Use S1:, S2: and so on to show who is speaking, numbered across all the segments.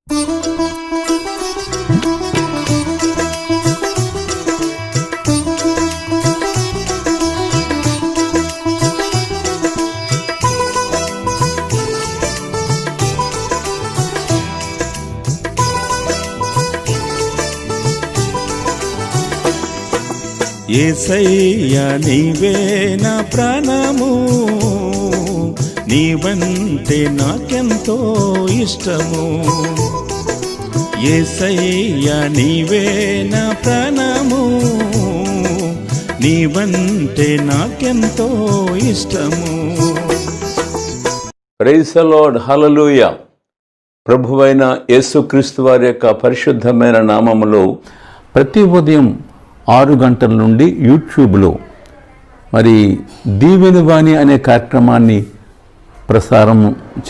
S1: యేసయ్యా నీవే నా ప్రాణము, నీవంటే నాకెంతో ఇష్టము. యేసయ్యా నీవే నా ప్రాణము, నీవంటే నాకెంతో ఇష్టము.
S2: ప్రైజ్ ది లార్డ్, హల్లెలూయా. ప్రభువైన యేసుక్రీస్తు వారి యొక్క పరిశుద్ధమైన నామములో ప్రతి ఉదయం 6 గంటల నుండి యూట్యూబ్లో మరి దీవెన వాణి అనే కార్యక్రమాన్ని ప్రసారం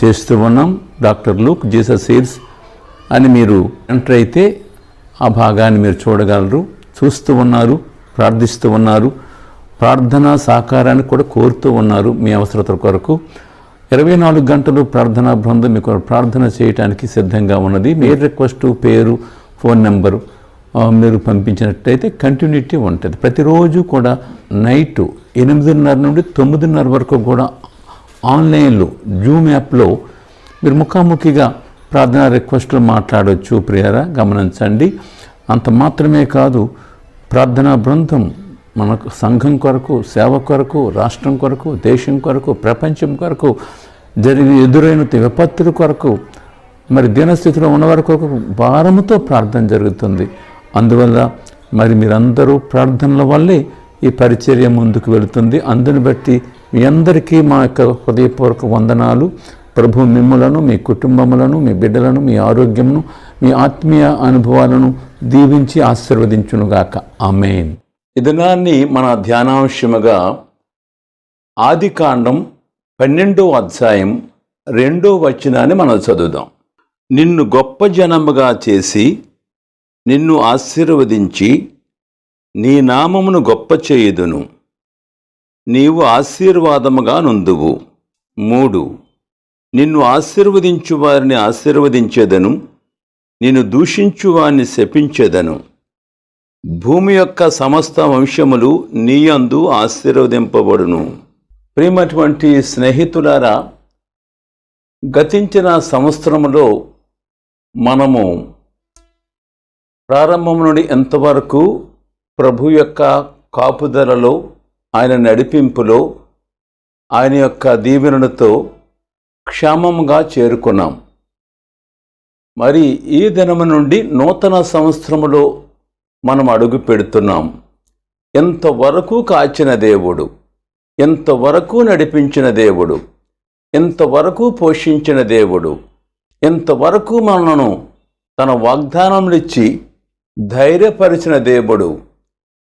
S2: చేస్తూ ఉన్నాం. డాక్టర్ లూక్ జీసస్ హీల్స్ అని మీరు ఎంటర్ అయితే ఆ భాగాన్ని మీరు చూడగలరు. చూస్తూ ఉన్నారు, ప్రార్థిస్తూ ఉన్నారు, ప్రార్థనా సహకారాన్ని కూడా కోరుతూ ఉన్నారు. మీ అవసరతల కొరకు 24 గంటలు ప్రార్థనా బృందం మీకు ప్రార్థన చేయడానికి సిద్ధంగా ఉన్నది. మీ రిక్వెస్ట్, పేరు, ఫోన్ నెంబరు మీరు పంపించినట్టయితే కంటిన్యూటీ ఉంటుంది. ప్రతిరోజు కూడా నైట్ 8:30 నుండి 9:30 వరకు కూడా ఆన్లైన్లో జూమ్ యాప్లో మీరు ముఖాముఖిగా ప్రార్థనా రిక్వెస్ట్లు మాట్లాడవచ్చు. ప్రియరా గమనించండి. అంత మాత్రమే కాదు, ప్రార్థనా బృందం మనకు సంఘం కొరకు, సేవ కొరకు, రాష్ట్రం కొరకు, దేశం కొరకు, ప్రపంచం కొరకు ఎదురైన విపత్తుల కొరకు, మరి దీనస్థితిలో ఉన్నవారి కొరకు భారముతో ప్రార్థన జరుగుతుంది. అందువల్ల మరి మీరందరూ ప్రార్థనల వల్లే ఈ పరిచర్య ముందుకు వెళుతుంది. అందుని బట్టి మీ అందరికీ మా యొక్క హృదయపూర్వక వందనాలు. ప్రభు మిమ్ములను, మీ కుటుంబములను, మీ బిడ్డలను, మీ ఆరోగ్యమును, మీ ఆత్మీయ అనుభవాలను దీవించి ఆశీర్వదించునుగాక. ఆమేన్.
S1: ఈ దినాన్ని మన ధ్యానాంశముగా ఆదికాండం 12వ అధ్యాయం 2వ వచనాన్ని మనం చదువుదాం. నిన్ను గొప్ప జనముగా చేసి నిన్ను ఆశీర్వదించి నీ నామమును గొప్ప చేయుదును, నీవు ఆశీర్వాదముగా నుందువు. 3 నిన్ను ఆశీర్వదించు వారిని ఆశీర్వదించెదను, నిన్ను దూషించు వారిని శపించెదను. భూమి యొక్క సమస్త వంశములు నీయందు ఆశీర్వదింపబడును. ప్రియమైనటువంటి స్నేహితులారా, గతించిన సంవత్సరములో మనము ప్రారంభం నుండి ఎంతవరకు ప్రభు యొక్క కాపుదలలో, ఆయన నడిపింపులో, ఆయన యొక్క దీవెనలతో క్షేమంగా చేరుకున్నాం. మరి ఈ దినము నుండి నూతన సంవత్సరములో మనం అడుగు పెడుతున్నాం. ఎంతవరకు కాచిన దేవుడు, ఎంతవరకు నడిపించిన దేవుడు, ఎంతవరకు పోషించిన దేవుడు, ఎంతవరకు మనను తన వాగ్దానములిచ్చి ధైర్యపరిచిన దేవుడు,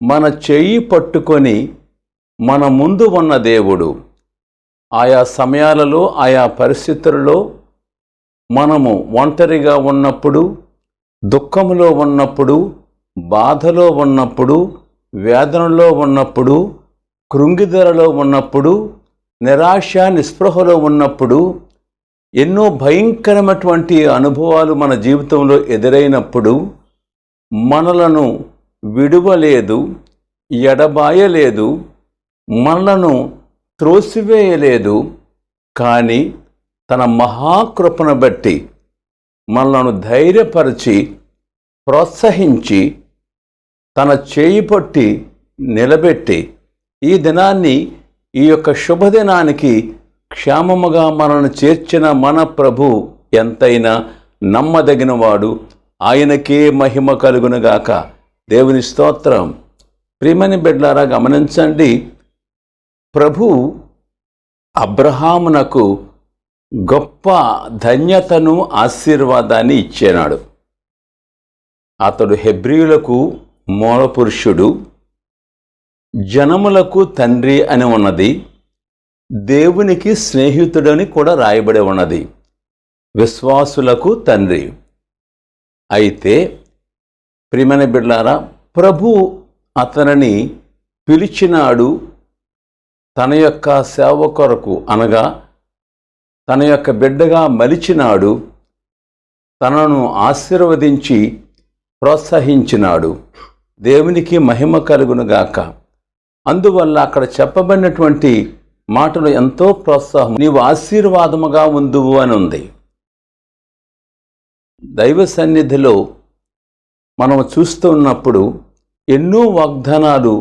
S1: మన చెయ్యి పట్టుకొని మన ముందు ఉన్న దేవుడు. ఆయా సమయాలలో, ఆయా పరిస్థితులలో మనము ఒంటరిగా ఉన్నప్పుడు, దుఃఖములో ఉన్నప్పుడు, బాధలో ఉన్నప్పుడు, వేదనలో ఉన్నప్పుడు, కృంగిదలలో ఉన్నప్పుడు, నిరాశ నిస్పృహలో ఉన్నప్పుడు, ఎన్నో భయంకరమైనటువంటి అనుభవాలు మన జీవితంలో ఎదురైనప్పుడు మనలను విడువలేదు, ఎడబాయలేదు, మనలను త్రోసివేయలేదు. కానీ తన మహాకృపను బట్టి మనలను ధైర్యపరిచి, ప్రోత్సహించి, తన చేయి పట్టి నిలబెట్టి ఈ దినాన్ని, ఈ యొక్క శుభదినానికి క్షేమముగా మనను చేర్చిన మన ప్రభు ఎంతైనా నమ్మదగినవాడు. ఆయనకే మహిమ కలుగునుగాక. దేవుని స్తోత్రం. ప్రియమైన బిడ్డలారా గమనించండి, ప్రభు అబ్రహామునకు గొప్ప ధన్యతను, ఆశీర్వాదాన్ని ఇచ్చేనాడు. అతడు హెబ్రీయులకు మూలపురుషుడు, జనములకు తండ్రి అని ఉన్నది, దేవునికి స్నేహితుడని కూడా రాయబడి ఉన్నది, విశ్వాసులకు తండ్రి. అయితే ప్రియమైన బిడ్డలారా, ప్రభు అతనిని పిలిచినాడు. తన యొక్క సేవ కొరకు, అనగా తన యొక్క బిడ్డగా మలిచినాడు. తనను ఆశీర్వదించి ప్రోత్సహించినాడు. దేవునికి మహిమ కలుగునుగాక. అందువల్ల అక్కడ చెప్పబడినటువంటి మాటలు ఎంతో ప్రోత్సాహం. నీవు ఆశీర్వాదముగా ఉందువు అని ఉంది. దైవ సన్నిధిలో మనము చూస్తూ ఉన్నప్పుడు ఎన్నో వాగ్దానాలు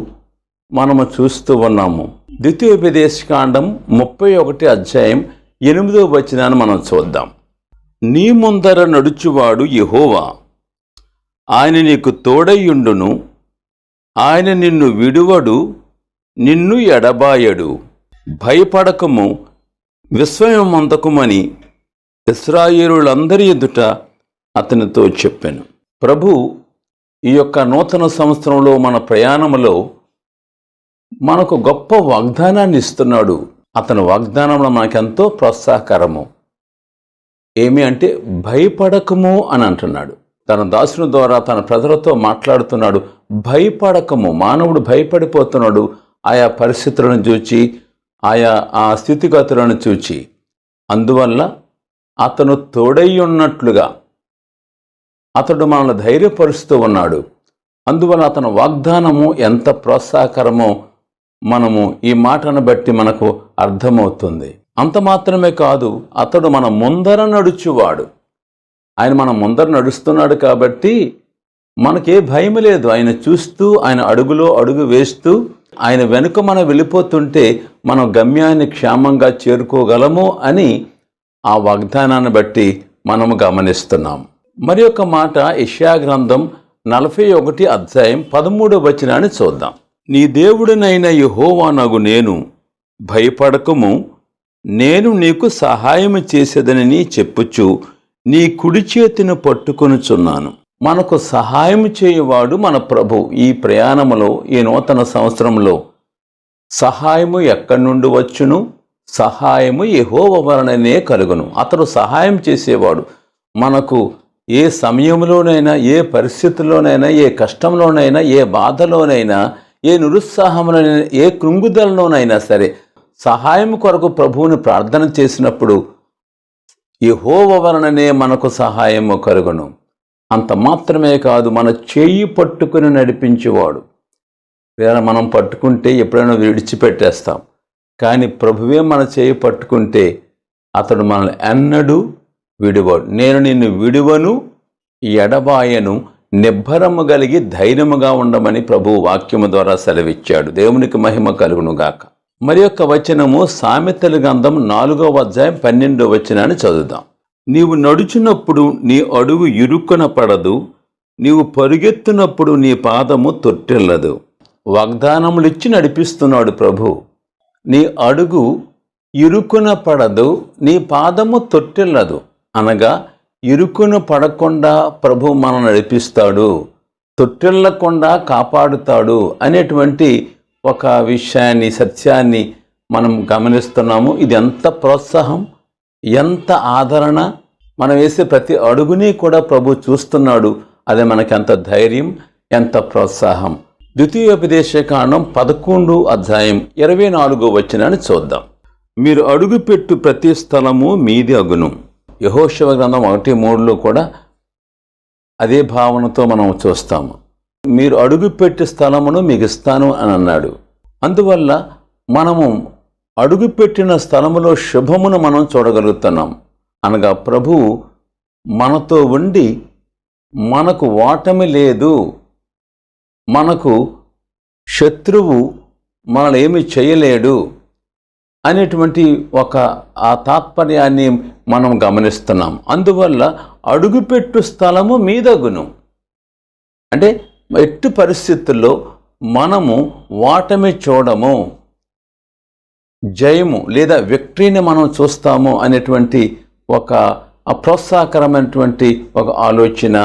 S1: మనము చూస్తూ ఉన్నాము. ద్వితీయోపదేశకాండం 31 అధ్యాయం 8వ వచనాన్ని మనం చూద్దాం. నీ ముందర నడుచువాడు యెహోవా, ఆయన నీకు తోడయ్యుండును, ఆయన నిన్ను విడువడు, నిన్ను ఎడబాయడు. భయపడకము, విస్మయమందకుమని ఇశ్రాయేలులందరి ఎదుట అతనితో చెప్పాను. ప్రభు ఈ యొక్క నూతన సంవత్సరంలో మన ప్రయాణంలో మనకు గొప్ప వాగ్దానాన్ని ఇస్తున్నాడు. అతని వాగ్దానంలో మనకెంతో ప్రోత్సాహకరము. ఏమి అంటే భయపడకము అని అంటున్నాడు. తన దాసుని ద్వారా తన ప్రజలతో మాట్లాడుతున్నాడు. భయపడకము. మానవుడు భయపడిపోతున్నాడు ఆయా పరిస్థితులను చూచి, ఆయా ఆ స్థితిగతులను చూచి. అందువల్ల అతను తోడై ఉన్నట్లుగా అతడు మనల్ని ధైర్యపరుస్తూ ఉన్నాడు. అందువల్ల అతని వాగ్దానము ఎంత ప్రోత్సాహకరమో మనము ఈ మాటను బట్టి మనకు అర్థమవుతుంది. అంత మాత్రమే కాదు, అతడు మన ముందర నడుచువాడు. ఆయన మన ముందర నడుస్తున్నాడు కాబట్టి మనకే భయం లేదు. ఆయన చూస్తూ, ఆయన అడుగులో అడుగు వేస్తూ, ఆయన వెనుక మనం వెళ్ళిపోతుంటే మనం గమ్యాన్ని క్షేమంగా చేరుకోగలము అని ఆ వాగ్దానాన్ని బట్టి మనము గమనిస్తున్నాం. మరి ఒక మాట యెషయా గ్రంథం 41 అధ్యాయం 13వ వచనాన్ని చూద్దాం. నీ దేవుడినైన యెహోవానగు నేను, భయపడకము, నేను నీకు సహాయము చేసేదనని చెప్పుచు నీ కుడి చేతిని పట్టుకొనుచున్నాను. మనకు సహాయం చేయువాడు మన ప్రభు. ఈ ప్రయాణములో, ఈ నూతన సంవత్సరంలో సహాయము ఎక్కడి నుండి వచ్చును? సహాయము యెహోవా వలననే కలుగును. అతడు సహాయం చేసేవాడు. మనకు ఏ సమయంలోనైనా, ఏ పరిస్థితుల్లోనైనా, ఏ కష్టంలోనైనా, ఏ బాధలోనైనా, ఏ నిరుత్సాహంలోనైనా, ఏ కృంగుదలలోనైనా సరే సహాయం కొరకు ప్రభువుని ప్రార్థన చేసినప్పుడు యెహోవా వలననే మనకు సహాయము కలుగును. అంత మాత్రమే కాదు, మన చేయి పట్టుకుని నడిపించేవాడు. వేరే మనం పట్టుకుంటే ఎప్పుడైనా విడిచిపెట్టేస్తాం. కానీ ప్రభువే మన చేయి పట్టుకుంటే అతడు మనల్ని ఎన్నడూ విడువాడు. నేను నిన్ను విడువను, ఎడబాయను, నిబ్బరము కలిగి ధైర్యముగా ఉండమని ప్రభువు వాక్యము ద్వారా సెలవిచ్చాడు. దేవునికి మహిమ కలుగునుగాక. మరి యొక్క వచనము సామెతల గ్రంథం 4వ అధ్యాయం 12వ వచనాన్ని చదువుదాం. నీవు నడుచున్నప్పుడు నీ అడుగు ఇరుక్కున పడదు, నీవు పరుగెత్తునప్పుడు నీ పాదము తొట్టిల్లదు. వాగ్దానములు ఇచ్చి నడిపిస్తున్నాడు ప్రభు. నీ అడుగు ఇరుకున పడదు, నీ పాదము తొట్టిల్లదు. అనగా ఇరుకును పడకుండా ప్రభు మనం నడిపిస్తాడు, తొట్టిల్లకుండా కాపాడుతాడు అనేటువంటి ఒక విషయాన్ని, సత్యాన్ని మనం గమనిస్తున్నాము. ఇది ఎంత ప్రోత్సాహం, ఎంత ఆదరణ. మనం వేసే ప్రతి అడుగుని కూడా ప్రభు చూస్తున్నాడు. అదే మనకి ఎంత ధైర్యం, ఎంత ప్రోత్సాహం. ద్వితీయోపదేశకాండం 11 అధ్యాయం 24వ వచనాన్ని చూద్దాం. మీరు అడుగుపెట్టు ప్రతి స్థలము మీది అగును. యెహోషువ గ్రంథం 1:3లో కూడా అదే భావనతో మనం చూస్తాము. మీరు అడుగుపెట్టే స్థలమును మీకు ఇస్తాను అని అన్నాడు. అందువల్ల మనము అడుగుపెట్టిన స్థలములో శుభమును మనం చూడగలుగుతున్నాం. అనగా ప్రభువు మనతో ఉండి మనకు ఓటమి లేదు, మనకు శత్రువు మనల్ని ఏమి చేయలేడు అనేటువంటి ఒక ఆ తాత్పర్యాన్ని మనం గమనిస్తున్నాం. అందువల్ల అడుగుపెట్టు స్థలము మీదగును. అంటే ఎట్టి పరిస్థితుల్లో మనము ఓటమి చూడము, జయము లేదా విక్టరీని మనం చూస్తాము అనేటువంటి ఒక ప్రోత్సాహకరమైనటువంటి ఒక ఆలోచన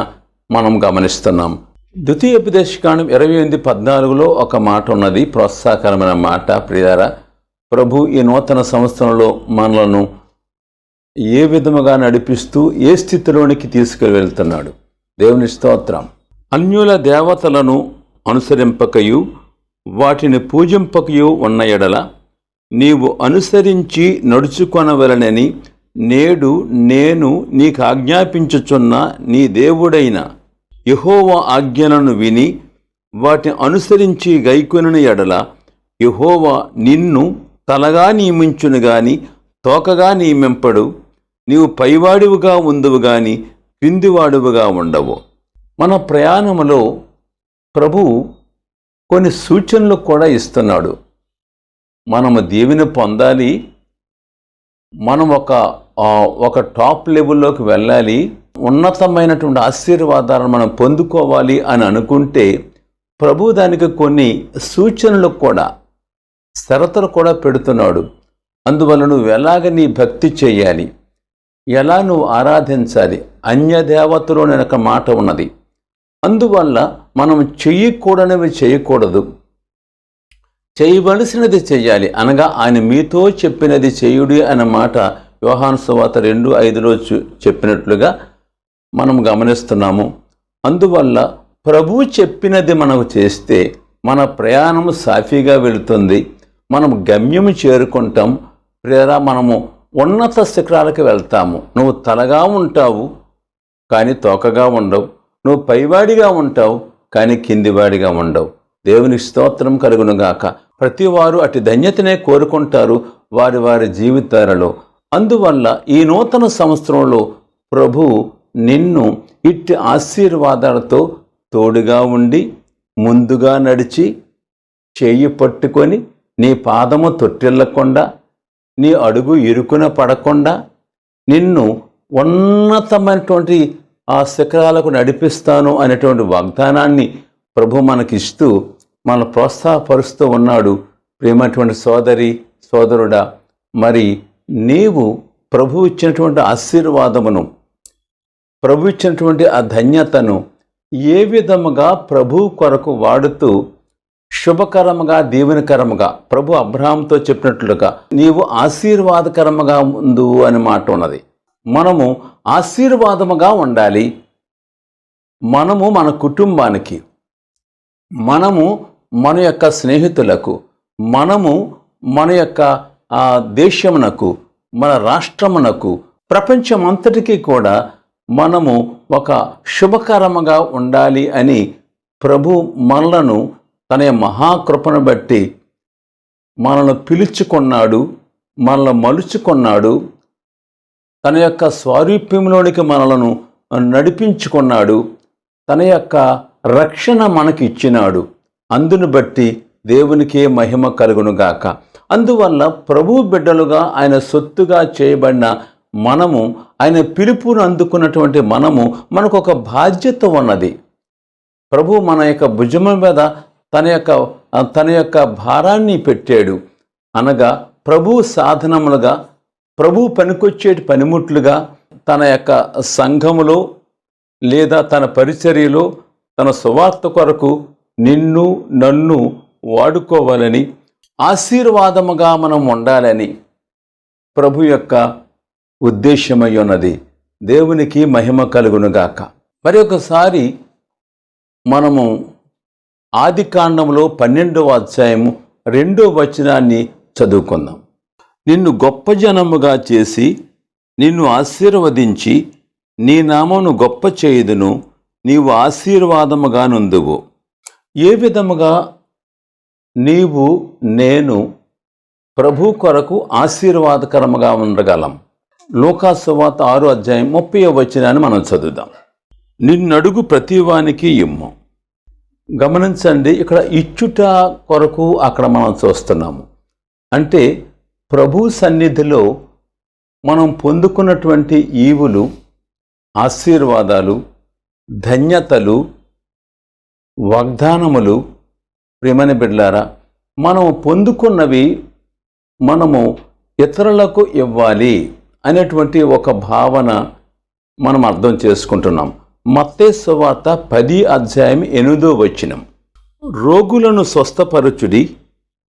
S1: మనం గమనిస్తున్నాం. ద్వితీయోపదేశకాండం 28:14లో ఒక మాట ఉన్నది, ప్రోత్సాహకరమైన మాట. ప్రియారా, ప్రభు ఈ నూతన సంవత్సరంలో మనలను ఏ విధముగా నడిపిస్తూ ఏ స్థితిలోనికి తీసుకువెళ్తున్నాడు. దేవుని స్తోత్రం. అన్యుల దేవతలను అనుసరింపకయు వాటిని పూజింపకయు ఉన్న ఎడల నీవు అనుసరించి నడుచుకొనవలనని
S2: నేడు నేను నీకు ఆజ్ఞాపించుచున్న నీ దేవుడైన యెహోవా ఆజ్ఞలను విని వాటిని అనుసరించి గైకొనిన ఎడల యెహోవా నిన్ను తలగా నియమించును గాని తోకగా నియమింపడు. నీవు పైవాడివిగా ఉందువు గాని క్రిందివాడివిగా ఉండవు. మన ప్రయాణములో ప్రభువు కొన్ని సూచనలు కూడా ఇస్తున్నాడు. మనము దీవెన పొందాలి, మనం ఒక టాప్ లెవెల్లోకి వెళ్ళాలి, ఉన్నతమైనటువంటి ఆశీర్వాదాలను మనం పొందుకోవాలి అని అనుకుంటే ప్రభు దానికి కొన్ని సూచనలు కూడా, షరతులు కూడా పెడుతున్నాడు. అందువల్ల నువ్వు ఎలాగ నీ భక్తి చేయాలి, ఎలా నువ్వు ఆరాధించాలి. అన్యదేవతలు అనే ఒక మాట ఉన్నది. అందువల్ల మనం చెయ్యకూడనివి చేయకూడదు, చేయవలసినది చెయ్యాలి. అనగా ఆయన మీతో చెప్పినది చేయుడి అనే మాట యోహాను సువార్త 2:5లో చెప్పినట్లుగా మనం గమనిస్తున్నాము. అందువల్ల ప్రభువు చెప్పినది మనకు చేస్తే మన ప్రయాణం సాఫీగా వెళుతుంది, మనం గమ్యము చేరుకుంటాం. లేదా మనము ఉన్నత శిఖరాలకు వెళ్తాము. నువ్వు తలగా ఉంటావు కానీ తోకగా ఉండవు, నువ్వు పైవాడిగా ఉంటావు కానీ కిందివాడిగా ఉండవు. దేవుని స్తోత్రం కలుగునుగాక. ప్రతివారు అటు ధన్యతనే కోరుకుంటారు వారి వారి జీవితాలలో. అందువల్ల ఈ నూతన సంవత్సరంలో ప్రభు నిన్ను ఇట్టి ఆశీర్వాదాలతో తోడుగా ఉండి ముందుగా నడిచి చేయి పట్టుకొని నీ పాదము తొట్టిల్లకుండా నీ అడుగు ఇరుకున పడకుండా నిన్ను ఉన్నతమైనటువంటి ఆ శిఖరాలకు నడిపిస్తాను అనేటువంటి వాగ్దానాన్ని ప్రభు మనకిస్తూ మన ప్రోత్సాహపరుస్తూ ఉన్నాడు. ప్రియమైనటువంటి సోదరి సోదరుడా, మరి నీవు ప్రభు ఇచ్చినటువంటి ఆశీర్వాదమును, ప్రభు ఇచ్చినటువంటి ఆ ధన్యతను ఏ విధముగా ప్రభు కొరకు వాడుతూ శుభకరముగా దీవెనకరముగా, ప్రభు అబ్రహాముతో చెప్పినట్లుగా నీవు ఆశీర్వాదకరముగా ఉండు అని మాట ఉన్నది. మనము ఆశీర్వాదముగా ఉండాలి. మనము మన కుటుంబానికి, మనము మన యొక్క స్నేహితులకు, మనము మన యొక్క దేశమునకు, మన రాష్ట్రమునకు, ప్రపంచమంతటికీ కూడా మనము ఒక శుభకరముగా ఉండాలి అని ప్రభు మనలను తన మహాకృపను బట్టి మనల్ని పిలుచుకున్నాడు, మనల్ని మలుచుకున్నాడు, తన యొక్క స్వారూప్యంలోనికి మనలను నడిపించుకున్నాడు, తన యొక్క రక్షణ మనకి ఇచ్చినాడు. అందును బట్టి దేవునికే మహిమ కలుగునుగాక. అందువల్ల ప్రభు బిడ్డలుగా ఆయన సొత్తుగా చేయబడిన మనము, ఆయన పిలుపును అందుకున్నటువంటి మనకు ఒక బాధ్యత ఉన్నది. ప్రభు మన యొక్క భుజం మీద తన యొక్క భారాన్ని పెట్టాడు. అనగా ప్రభు సాధనములుగా, ప్రభు పనికొచ్చేటి పనిముట్లుగా తన యొక్క సంఘములో లేదా తన పరిచర్యలో తన సువార్త కొరకు నిన్ను నన్ను వాడుకోవాలని, ఆశీర్వాదముగా మనం ఉండాలని ప్రభు యొక్క ఉద్దేశమై ఉన్నది. దేవునికి మహిమ కలుగునుగాక. మరి ఒకసారి మనము ఆదికాండంలో 12వ అధ్యాయము 2వ వచనాన్ని చదువుకుందాం. నిన్ను గొప్ప జనముగా చేసి నిన్ను ఆశీర్వదించి నీ నామమును గొప్ప చేయుదును, నీవు ఆశీర్వాదముగా నుందువు. ఏ విధముగా నీవు నేను ప్రభు కొరకు ఆశీర్వాదకరముగా ఉండగలం? లూకా సువార్త 6వ అధ్యాయం 30వ వచనాన్ని మనం చదువుదాం. నిన్నడుగు ప్రతివానికి ఇమ్ము. గమనించండి, ఇక్కడ ఇచ్చుట కొరకు అక్కడ మనం చూస్తున్నాము. అంటే ప్రభు సన్నిధిలో మనం పొందుకున్నటువంటి ఈవులు, ఆశీర్వాదాలు, ధన్యతలు, వాగ్దానములు, ప్రియమైన బిడ్డలారా, మనము పొందుకున్నవి మనము ఇతరులకు ఇవ్వాలి అనేటువంటి ఒక భావన మనం అర్థం చేసుకుంటున్నాం. మత్తయి సువార్త 10వ అధ్యాయం 8వ వచనం. రోగులను స్వస్థపరచుడి,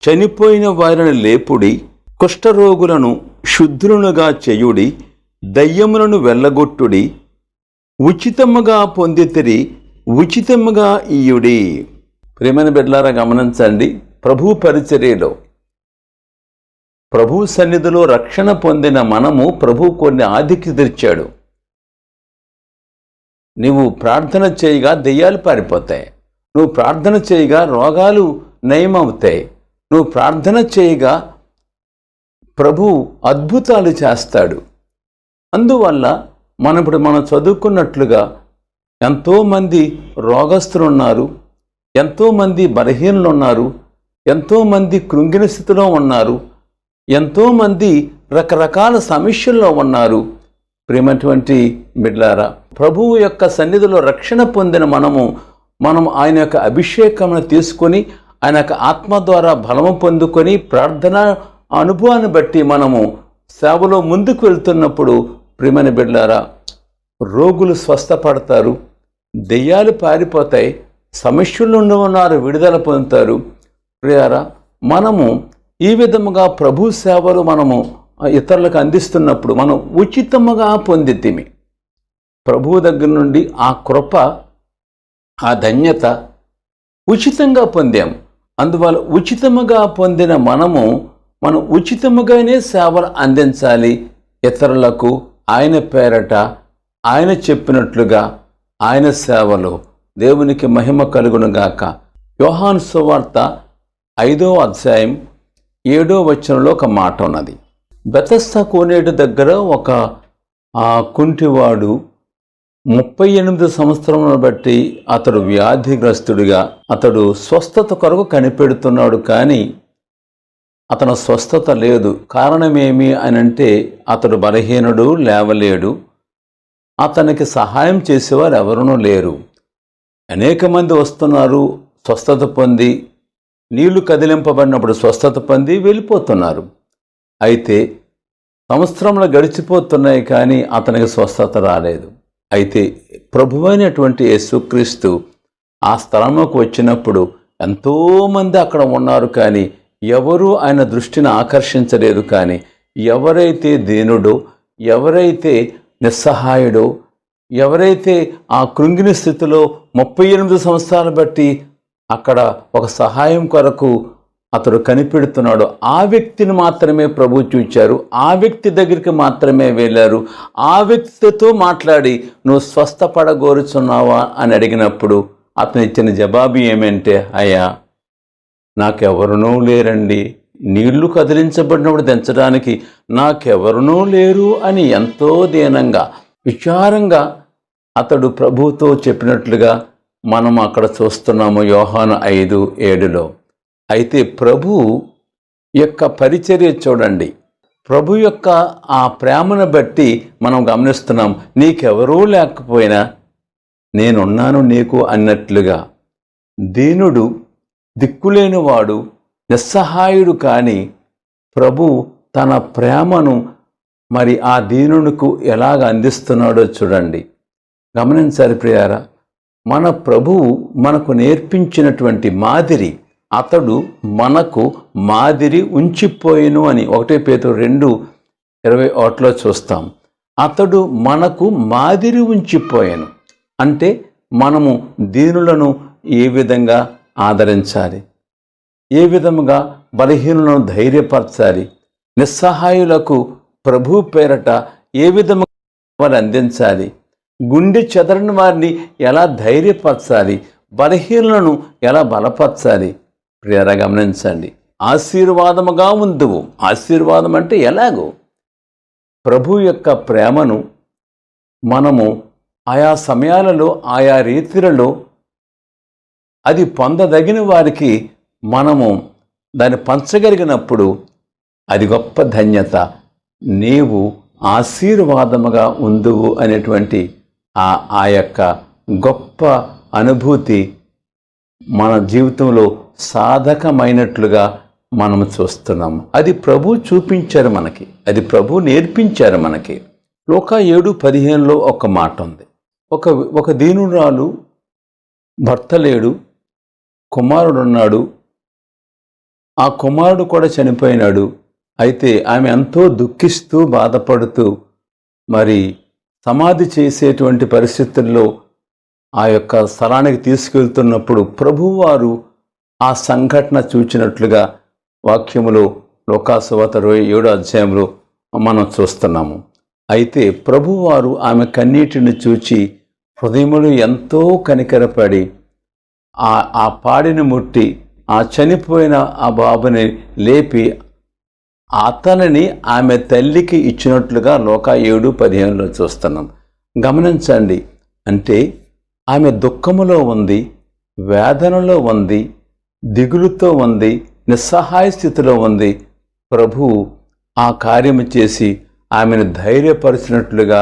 S2: చనిపోయిన వారిని లేపుడి, కుష్ఠరోగులను శుద్ధులుగా చేయుడి, దయ్యములను వెళ్ళగొట్టుడి, ఉచితముగా పొందితిరి, ఉచితముగా ఇయ్యుడి. ప్రియమైన బిడ్డలారా, గమనించండి, ప్రభు పరిచర్యలో
S1: ప్రభు సన్నిధిలో రక్షణ పొందిన మనము ప్రభు కొన్ని ఆధిక్యత ఇచ్చాడు. నీవు ప్రార్థన చేయగా దెయ్యాలు పారిపోతాయి, నువ్వు ప్రార్థన చేయగా రోగాలు నయమవుతాయి, నువ్వు ప్రార్థన చేయగా ప్రభు అద్భుతాలు చేస్తాడు. అందువల్ల మనం చదువుకున్నట్లుగా ఎంతోమంది రోగస్తులు ఉన్నారు, ఎంతోమంది బలహీనులు ఉన్నారు, ఎంతోమంది కృంగిన స్థితిలో ఉన్నారు, ఎంతోమంది రకరకాల సమస్యల్లో ఉన్నారు. ప్రియమైనటువంటి బిడ్డలారా, ప్రభువు యొక్క సన్నిధిలో రక్షణ పొందిన మనం ఆయన యొక్క అభిషేకమును తీసుకొని ఆయన యొక్క ఆత్మ ద్వారా బలము పొందుకొని ప్రార్థన అనుభవాన్ని బట్టి మనము సేవలో ముందుకు వెళ్తున్నప్పుడు ప్రియమైన బిడ్డలారా, రోగులు స్వస్థపడతారు, దెయ్యాలు పారిపోతాయి, సమస్యలు నుండి ఉన్నారు విడుదల పొందుతారు. ప్రియారా, మనము ఈ విధముగా ప్రభు సేవలు మనము ఇతరులకు అందిస్తున్నప్పుడు మనం ఉచితముగా పొందితిమి. ప్రభువు దగ్గర నుండి ఆ కృప, ఆ ధన్యత ఉచితంగా పొందాం. అందువల్ల ఉచితముగా పొందిన మనం ఉచితముగానే సేవలు అందించాలి ఇతరులకు. ఆయన పేరట ఆయన చెప్పినట్లుగా ఆయన సేవలు. దేవునికి మహిమ కలుగునుగాక. యోహాను సువార్త 5వ అధ్యాయం 7వ వచనంలో ఒక మాట ఉన్నది. బెతస్దా కోనేటి దగ్గర ఒక కుంటివాడు 38 సంవత్సరములను బట్టి అతడు వ్యాధిగ్రస్తుడిగా అతడు స్వస్థత కొరకు కనిపెడుతున్నాడు. కానీ అతను స్వస్థత లేదు. కారణమేమి అని అంటే అతడు బలహీనుడు, లేవలేడు, అతనికి సహాయం చేసేవారు ఎవరునూ లేరు. అనేక మంది వస్తున్నారు, స్వస్థత పొంది నీళ్లు కదిలింపబడినప్పుడు స్వస్థత పొంది వెళ్ళిపోతున్నారు. అయితే సంవత్సరంలో గడిచిపోతున్నాయి, కానీ అతనికి స్వస్థత రాలేదు. అయితే ప్రభువైనటువంటి యేసుక్రీస్తు ఆ స్థలంలోకి వచ్చినప్పుడు ఎంతోమంది అక్కడ ఉన్నారు, కానీ ఎవరూ ఆయన దృష్టిని ఆకర్షించలేదు. కానీ ఎవరైతే దీనుడో, ఎవరైతే నిస్సహాయుడో, ఎవరైతే ఆ కృంగిన స్థితిలో 38 సంవత్సరాలు బట్టి అక్కడ ఒక సహాయం కొరకు అతడు కనిపెడుతున్నాడు, ఆ వ్యక్తిని మాత్రమే ప్రభు చూచారు. ఆ వ్యక్తి దగ్గరికి మాత్రమే వెళ్ళారు. ఆ వ్యక్తితో మాట్లాడి నువ్వు స్వస్థపడగోరుచున్నావా అని అడిగినప్పుడు అతను ఇచ్చిన జవాబు ఏమంటే, అయ్యా నాకెవరునూ లేరండి, నీళ్లు కదిలించబడినప్పుడు దించడానికి నాకెవరునూ లేరు అని ఎంతో దీనంగా విచారంగా అతడు ప్రభువుతో చెప్పినట్లుగా మనం అక్కడ చూస్తున్నాము యోహాను 5:7లో. అయితే ప్రభు యొక్క పరిచర్య చూడండి, ప్రభు యొక్క ఆ ప్రేమను బట్టి మనం గమనిస్తున్నాం. నీకెవరూ లేకపోయినా నేనున్నాను నీకు అన్నట్లుగా దీనుడు, దిక్కులేనివాడు, నిస్సహాయుడు, కానీ ప్రభు తన ప్రేమను మరి ఆ దీనునికి ఎలాగ అందిస్తున్నాడో చూడండి, గమనించాలి ప్రియారా. మన ప్రభువు మనకు నేర్పించినటువంటి మాదిరి, అతడు మనకు మాదిరి ఉంచిపోయిను అని 1 పేతురు 2:21లో చూస్తాం. అతడు మనకు మాదిరి ఉంచిపోయాను అంటే మనము దీనులను ఏ విధంగా ఆదరించాలి, ఏ విధముగా బలహీనులను ధైర్యపరచాలి, నిస్సహాయులకు ప్రభు పేరట ఏ విధముగా వారు అందించాలి, గుండె చెదరని వారిని ఎలా ధైర్యపరచాలి, బలహీనులను ఎలా బలపరచాలి. ప్రియరా గమనించండి, ఆశీర్వాదముగా ఉందువు. ఆశీర్వాదం అంటే ఎలాగో ప్రభు యొక్క ప్రేమను మనము ఆయా సమయాలలో ఆయా రీతులలో అది పొందదగిన వారికి మనము దాన్ని పంచగలిగినప్పుడు అది గొప్ప ధన్యత. నీవు ఆశీర్వాదముగా ఉందువు అనేటువంటి ఆ యొక్క గొప్ప అనుభూతి మన జీవితంలో సాధకమైనట్లుగా మనం చూస్తున్నాము. అది ప్రభు చూపించారు మనకి, అది ప్రభు నేర్పించారు మనకి. లూకా 7:15లో ఒక మాట ఉంది. ఒక దీనురాలు, భర్త లేడు, కుమారుడున్నాడు, ఆ కుమారుడు కూడా చనిపోయినాడు. అయితే ఆమె ఎంతో దుఃఖిస్తూ బాధపడుతూ మరి సమాధి చేసేటువంటి పరిస్థితుల్లో ఆ యొక్క స్థలానికి తీసుకెళ్తున్నప్పుడు ప్రభువారు ఆ సంఘటన చూచినట్లుగా వాక్యములో
S2: లోకాసువార్త 27వ అధ్యాయంలో మనం చూస్తున్నాము. అయితే ప్రభువారు ఆమె కన్నీటిని చూచి హృదయములు ఎంతో కనికరపడి ఆ పాడిని ముట్టి ఆ చనిపోయిన ఆ బాబుని లేపి అతనిని ఆమె తల్లికి ఇచ్చినట్లుగా లోకా 7:15 చూస్తున్నాం. గమనించండి, అంటే ఆమె దుఃఖములో ఉంది, వేదనలో ఉంది, దిగులుతో ఉంది, నిస్సహాయ స్థితిలో ఉంది. ప్రభువు ఆ కార్యము చేసి ఆమెను ధైర్యపరిచినట్లుగా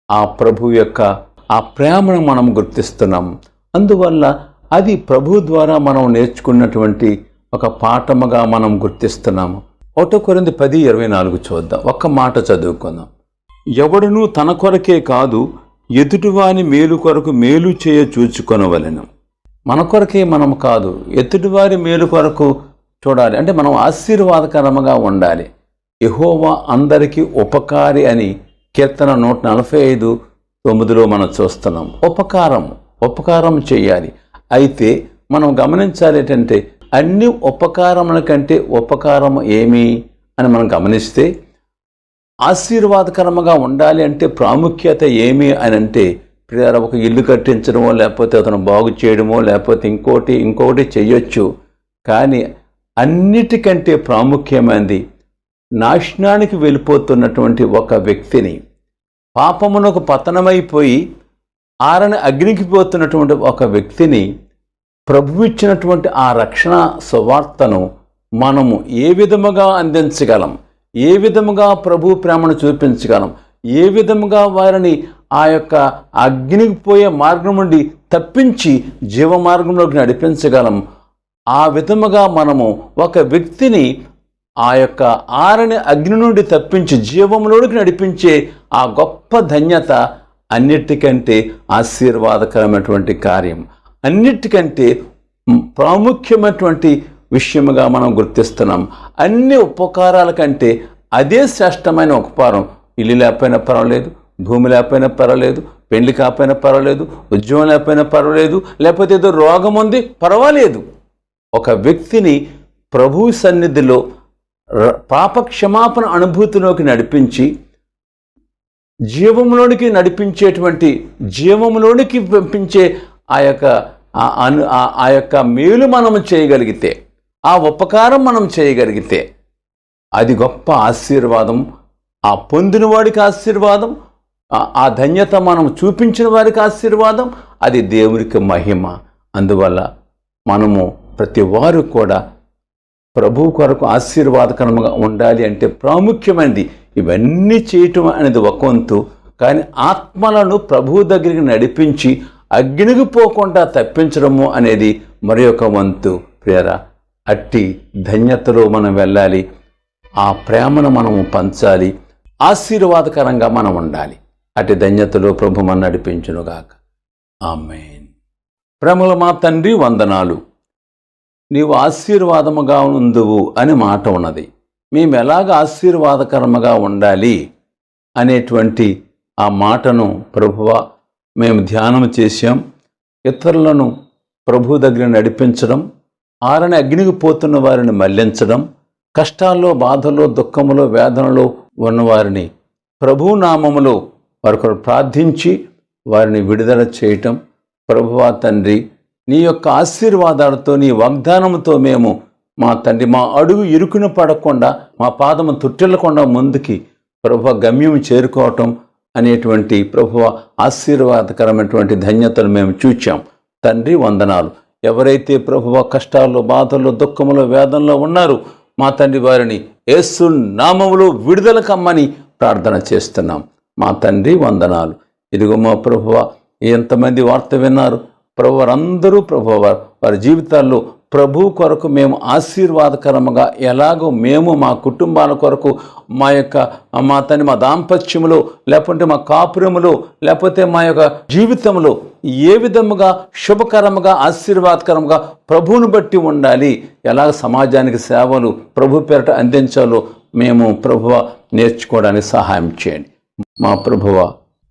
S2: ఆ ప్రభు యొక్క ఆ ప్రేమను మనం గుర్తిస్తున్నాం. అందువల్ల అది ప్రభు ద్వారా మనం నేర్చుకున్నటువంటి ఒక పాఠముగా మనం గుర్తిస్తున్నాము. 1 కొరింథీ 10:24 చూద్దాం. ఒక్క మాట చదువుకుందాం. ఎవడునూ తన కొరకే కాదు, ఎదుటివాని మేలు కొరకు మేలు చేయ చూచుకొనవలెను. మన కొరకే మనం కాదు, ఎదుటివారి మేలు కొరకు చూడాలి. అంటే మనం ఆశీర్వాదకరంగా ఉండాలి. యెహోవా అందరికీ ఉపకారి అని కీర్తన 145:9 మనం చూస్తున్నాం. ఉపకారం చేయాలి. అయితే మనం గమనించాలి ఏంటంటే, అన్ని ఉపకారముల కంటే ఉపకారం ఏమి అని మనం గమనిస్తే, ఆశీర్వాదకరంగా ఉండాలి అంటే ప్రాముఖ్యత ఏమి అని అంటే, ఒక ఇల్లు కట్టించడమో, లేకపోతే అతను బాగు చేయడమో, లేకపోతే ఇంకోటి చెయ్యొచ్చు. కానీ అన్నిటికంటే ప్రాముఖ్యమైనది నాశనానికి వెళ్ళిపోతున్నటువంటి ఒక వ్యక్తిని, పాపమునకు పతనమైపోయి ఆరని అగ్నికి పోతున్నటువంటి ఒక వ్యక్తిని ప్రభు ఇచ్చినటువంటి ఆ రక్షణ సువార్తను మనము ఏ విధముగా అందించగలం, ఏ విధముగా ప్రభు ప్రేమను చూపించగలం, ఏ విధముగా వారిని ఆ యొక్క అగ్నికి పోయే మార్గం నుండి తప్పించి జీవ మార్గంలోకి నడిపించగలం. ఆ విధముగా మనము ఒక వ్యక్తిని ఆ యొక్క ఆరని అగ్ని నుండి తప్పించి జీవంలోకి నడిపించే ఆ గొప్ప ధన్యత అన్నిటికంటే ఆశీర్వాదకరమైనటువంటి కార్యం, అన్నిటికంటే ప్రాముఖ్యమైనటువంటి విషయముగా మనం గుర్తిస్తున్నాం. అన్ని ఉపకారాల కంటే అదే శ్రేష్టమైన ఉపకారం. ఇల్లు లేకపోయినా పర్వాలేదు, భూమి లేకపోయినా పర్వాలేదు, పెళ్లి కాకపోయినా పర్వాలేదు, ఉద్యోగం లేకపోయినా పర్వాలేదు, లేకపోతే ఏదో రోగం ఉంది పర్వాలేదు, ఒక వ్యక్తిని ప్రభు సన్నిధిలో పాప క్షమాపణ అనుభూతిలోకి నడిపించి జీవంలోనికి జీవంలోనికి పంపించే ఆ యొక్క మేలు మనం చేయగలిగితే, ఆ ఉపకారం మనం చేయగలిగితే అది గొప్ప ఆశీర్వాదం. ఆ పొందిన వాడికి ఆశీర్వాదం, ఆ ధన్యత మనం చూపించిన వారికి ఆశీర్వాదం, అది దేవునికి మహిమ. అందువల్ల మనము ప్రతి వారు కూడా ప్రభు కొరకు ఆశీర్వాదకరంగా ఉండాలి అంటే ప్రాముఖ్యమైనది ఇవన్నీ చేయటం అనేది ఒక వంతు. కానీ ఆత్మలను ప్రభు దగ్గరికి నడిపించి అగ్నికి పోకుండా తప్పించడము అనేది మరి ఒక వంతు. ప్రియరా, అట్టి ధన్యతలో మనం వెళ్ళాలి. ఆ ప్రేమను మనము పంచాలి. ఆశీర్వాదకరంగా మనం ఉండాలి. అట్టి ధన్యతలో ప్రభు మనం నడిపించునుగాక. ఆమేన్. ప్రేమల మా తండ్రి, వందనాలు. నీవు ఆశీర్వాదముగా ఉందువు అని మాట ఉన్నది. మేము ఎలాగ ఆశీర్వాదకరముగా ఉండాలి అనేటువంటి ఆ మాటను ప్రభువా మేము ధ్యానం చేశాం. ఇతరులను ప్రభు దగ్గర నడిపించడం, ఆరని అగ్నికి పోతున్న వారిని మళ్లించడం, కష్టాల్లో, బాధల్లో, దుఃఖములో, వేదనలో ఉన్నవారిని ప్రభు నామములో వారికి ప్రార్థించి వారిని విడుదల చేయటం. ప్రభువా తండ్రి, నీ యొక్క ఆశీర్వాదాలతో, నీ వాగ్దానంతో మేము మా తండ్రి మా అడుగు ఇరుకున పడకుండా, మా పాదము తొట్టిల్లకుండా ముందుకి ప్రభువ గమ్యం చేరుకోవటం అనేటువంటి ప్రభువ ఆశీర్వాదకరమైనటువంటి ధన్యతలు మేము చూచాం. తండ్రి వందనాలు. ఎవరైతే ప్రభువ కష్టాల్లో, బాధల్లో, దుఃఖములో, వేదనలో ఉన్నారు మా తండ్రి వారిని యేసు నామములో విడుదల కమ్మని ప్రార్థన చేస్తున్నాం. మా తండ్రి వందనాలు. ఇదిగో మా ప్రభువ ఎంతమంది వార్త విన్నారు ప్రభు, వారందరూ ప్రభు వారి జీవితాల్లో ప్రభు కొరకు మేము ఆశీర్వాదకరముగా ఎలాగో మేము మా కుటుంబాల కొరకు మా తండ్రి మా దాంపత్యములో, లేకపోతే మా కాపురములో, లేకపోతే మా యొక్క జీవితంలో ఏ విధముగా శుభకరముగా ఆశీర్వాదకరముగా ప్రభువును బట్టి ఉండాలి, ఎలాగ సమాజానికి సేవలు ప్రభు పేరట అందించాలో మేము ప్రభువ నేర్చుకోవడానికి సహాయం చేయండి. మా ప్రభువ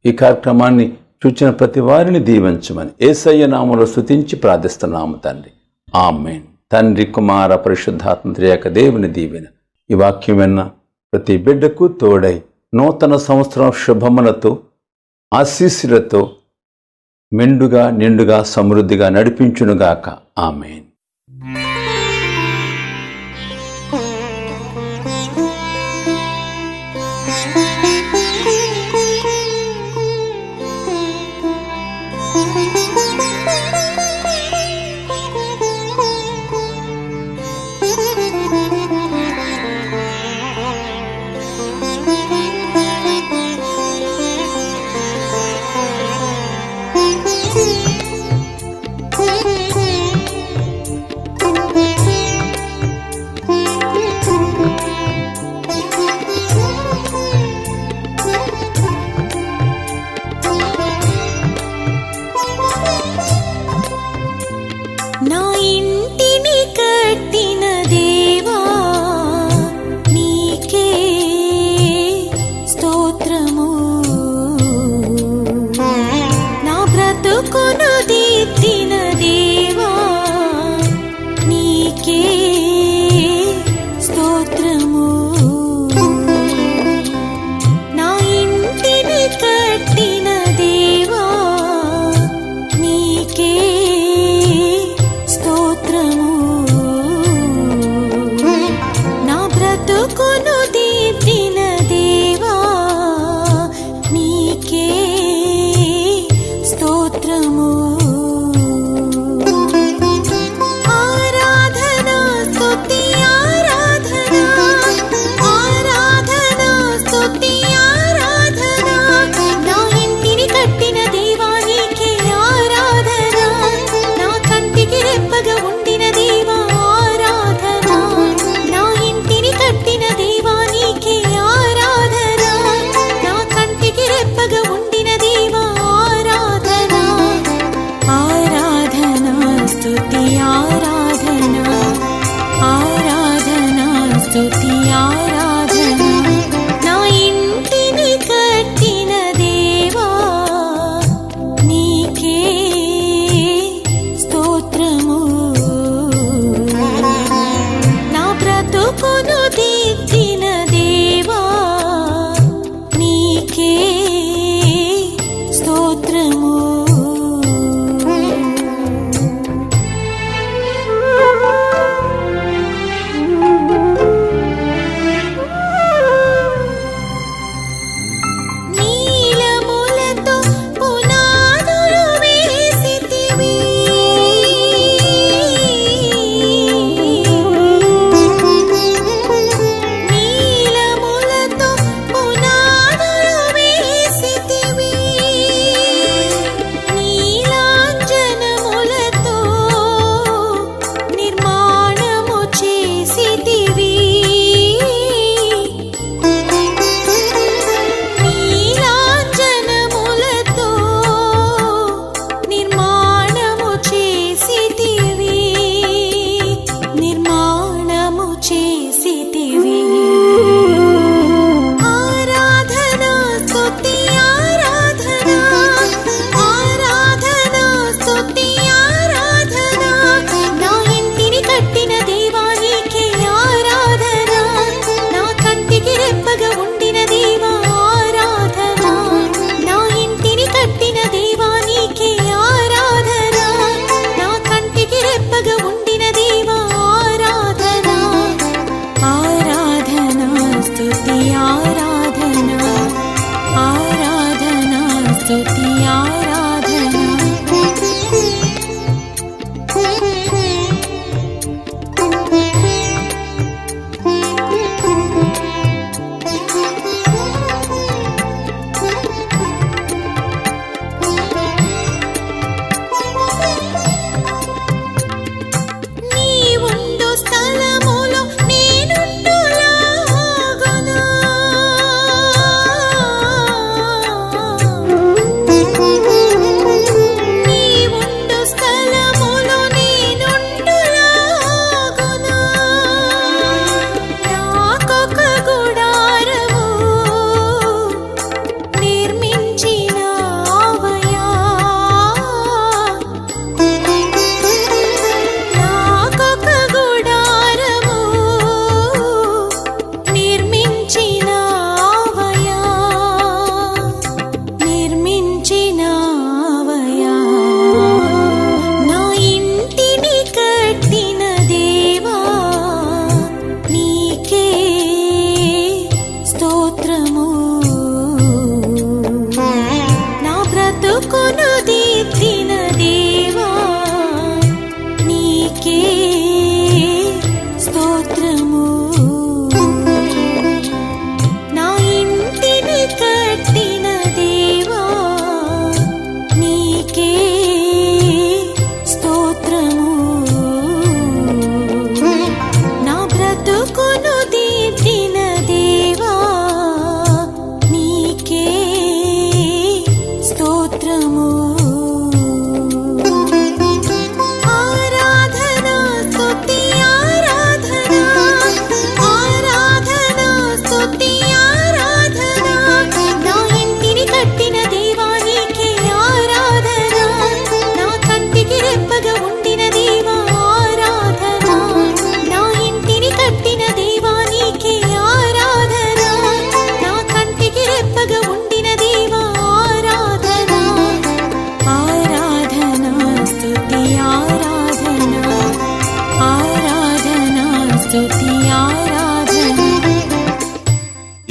S2: ఈ కార్యక్రమాన్ని చూచిన ప్రతి వారిని దీవించమని యేసయ్య నామములో స్తుతించి ప్రార్థిస్తున్నాము తండ్రి. ఆమేన్. తండ్రి, కుమార, పరిశుద్ధాత్మ త్రియేక దేవుని దీవెన
S1: ఈ వాక్యం విన్న ప్రతి బిడ్డకు తోడై నూతన సంవత్సరం శుభములతో ఆశీస్సులతో మెండుగా నిండుగా సమృద్ధిగా నడిపించునుగాక. ఆమేన్.
S3: నా ఇంటిని కట్టిన దేవా నీకే స్తోత్రము, నా బ్రతుకును దిద్దిన దేవా నీకే స్తోత్రము, నా ఇంటిని కట్టిన దేవా నీకే స్తోత్రము, నా బ్రతుకును దిద్దిన దేవా నీకే స్తోత్రము. ఆరాధన స్తుతి ఆరాధన, ఆరాధన స్తుతి ఆరాధన, నా ఇంటిని కట్టిన దేవా నీకే ఆరాధన, నా కంటికి రెప్పగా ఉండిన దేవా ఆరాధన, నా ఇంటిని కట్టిన దేవా నీకే ఆరాధన, నా కంటికి రెప్పగా ఉండిన దేవా ఆరాధన,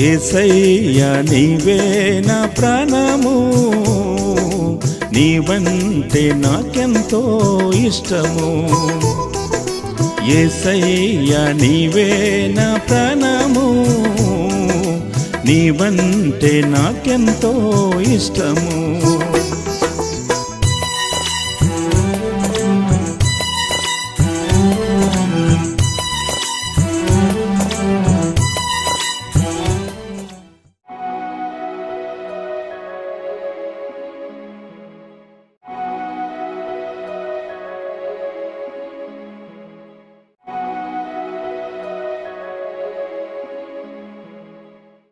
S4: యేసయ్యా నీవే నా ప్రాణము, నీవంటే నాకెంతో ఇష్టము. యేసయ్యా నీవే నా ప్రాణము, నీవంటే నాకెంతో ఇష్టము.